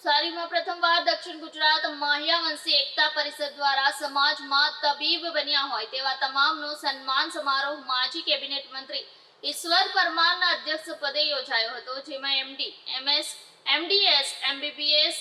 નવસારીમાં પ્રથમવાર દક્ષિણ ગુજરાત મહિયાવંશી એકતા પરિષદ દ્વારા સમાજમાં તબીબ બન્યા હોય તેવા તમામનો સન્માન સમારોહ માજી કેબિનેટ મંત્રી ઈશ્વર પરમારના અધ્યક્ષપદે યોજાયો હતો, જેમાં MD, MS, MDS, MBBS,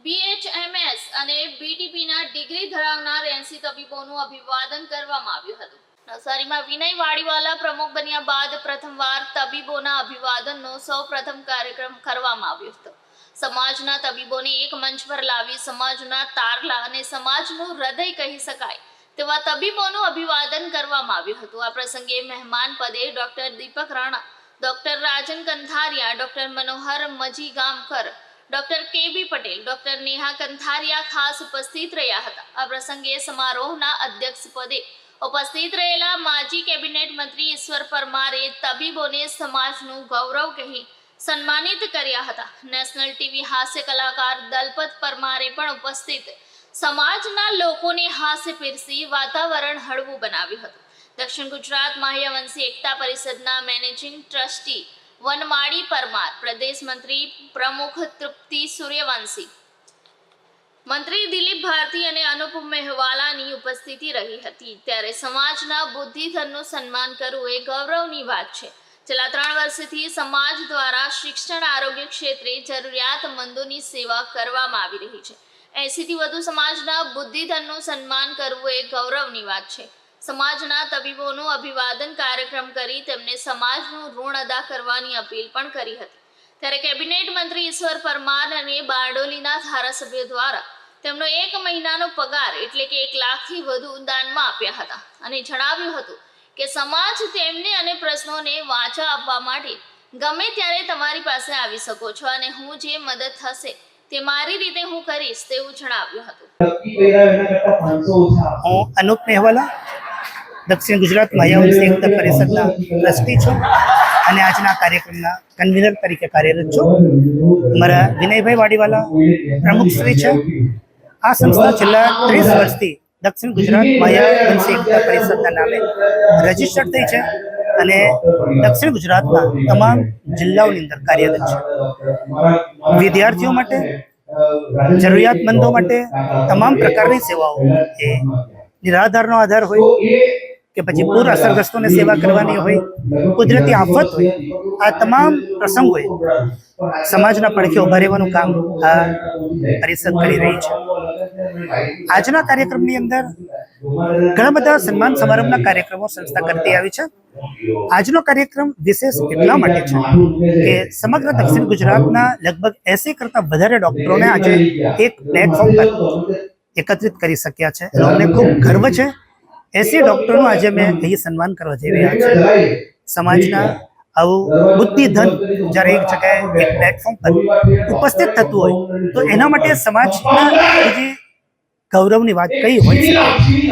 BHMS અને બીટીપીના ડિગ્રી ધરાવનાર 80 તબીબોનું અભિવાદન કરવામાં આવ્યું હતું। નવસારીમાં વિનય વાડીવાલા પ્રમુખ બન્યા બાદ પ્રથમવાર તબીબોના અભિવાદનનો સૌપ્રથમ કાર્યક્રમ કરવામાં આવ્યો હતો। સમાજના તબીબોને એક મંચ પર લાવી સમાજના તારલા અને સમાજનું હૃદય કહી શકાય તેવા તબીબોનું અભિવાદન કરવામાં આવ્યું હતું। આ પ્રસંગે મહેમાન પદે ડોક્ટર દીપક રાણા, ડોક્ટર રાજન કંથારિયા, ડોક્ટર મનોહર મજીગામકર, ડોક્ટર કેબી પટેલ, ડોક્ટર નેહા કંથારિયા ખાસ ઉપસ્થિત રહ્યા હતા। આ પ્રસંગે સમારોહના અધ્યક્ષ પદે ઉપસ્થિત રહેલા માજી કેબિનેટ મંત્રી ઈશ્વર પરમારે તબીબોને સમાજનું ગૌરવ કહી સન્માનિત કર્યા હતા। નેશનલ ટીવી હાસ્ય કલાકાર દલપત પરમારે પણ ઉપસ્થિત સમાજના લોકોને હાસ્ય પીરસી વાતાવરણ હળવું બનાવ્યું હતું। દક્ષિણ ગુજરાત મહિયાવંશી એકતા પરિષદના મેનેજિંગ ટ્રસ્ટી વનમાળી પરમાર, પ્રદેશ મંત્રી પ્રમુખ તૃપ્તિ સૂર્યવંશી, મંત્રી દિલીપ ભારતી અને અનુપ મહેવાલાની ઉપસ્થિતિ રહી હતી। ત્યારે સમાજના બુદ્ધિધનનું સન્માન કરવું એ ગૌરવની વાત છે। છેલ્લા 3 વર્ષથી સમાજ દ્વારા શિક્ષણ, આરોગ્ય ક્ષેત્રે જરૂરિયાતમંદોની સેવા કરવામાં આવી રહી છે। 80 થી વધુ સમાજના બુદ્ધિધનનું સન્માન કરવું એ ગૌરવની વાત છે। સમાજના તબીબોનું અભિવાદન કાર્યક્રમ કરી તેમને સમાજનું ઋણ અદા કરવાની અપીલ પણ કરી હતી। ત્યારે કેબિનેટ મંત્રી ઈશ્વર પરમાર અને બારડોલીના ધારાસભ્યો દ્વારા તેમનો 1 મહિનાનો પગાર એટલે કે 1 લાખથી વધુ દાનમાં આપ્યા હતા અને જણાવ્યું હતું કે સમાજ તેમને અને પ્રશ્નોને વાચા આપવા માટે ગમે ત્યારે તમારી પાસે આવી શકો છો અને હું જે મદદ થશે તે મારી રીતે હું કરીશ તેવું જણાવ્યું હતું। હું અનુપ મહેવાલા, દક્ષિણ ગુજરાત મહિયાવંશી એકતા પરિષદના ટ્રસ્ટી છું અને આજના કાર્યક્રમના કન્વીનર તરીકે કાર્યરત છું। મારા વિનયભાઈ વાડીવાલા પ્રમુખશ્રી છે। આ સંસ્થા છેલ્લા 30 વર્ષથી દક્ષિણ ગુજરાત મહિયાવંશી એકતા પરિષદના નામે રજીસ્ટર્ડ થઈ છે અને દક્ષિણ ગુજરાતના તમામ જિલ્લાઓની અંદર કાર્યરત છે। વિદ્યાર્થીઓ માટે, જરૂરિયાતમંદો માટે તમામ પ્રકારની સેવાઓ, એ નિરાધારનો આધાર હોય કે પછી પૂર અસરગ્રસ્તોને સેવા કરવાની હોય, કુદરતી આફત હોય, આ તમામ પ્રસંગોએ સમાજના પડખે ઉભા રહેવાનું કામ આ પરિષદ કરી રહી છે। આજના કાર્યક્રમની અંદર ઘણા બધા સન્માન સમારંભના કાર્યક્રમો સંસ્થા કરતી આવી છે। આજનો કાર્યક્રમ વિશેષ એટલા માટે છે કે સમગ્ર દક્ષિણ ગુજરાતના લગભગ 80 કરતાં વધારે ડોક્ટરોને આજે એક પ્લેટફોર્મ પર એકત્રિત કરી શક્યા છે। એનો અમને ખૂબ ગર્વ છે। 80 ડોક્ટરોનું આજે મેં અહીં સન્માન કરવા જઈ રહ્યા છે। સમાજના આવું બુદ્ધિધન જ્યારે એક જગ્યાએ એક પ્લેટફોર્મ પર ઉપસ્થિત થતું હોય તો એના માટે સમાજના બીજી ગૌરવની વાત કઈ હોય છે।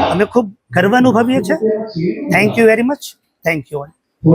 અમે ખૂબ ગર્વ અનુભવીએ છીએ। Thank you very much. Thank you all.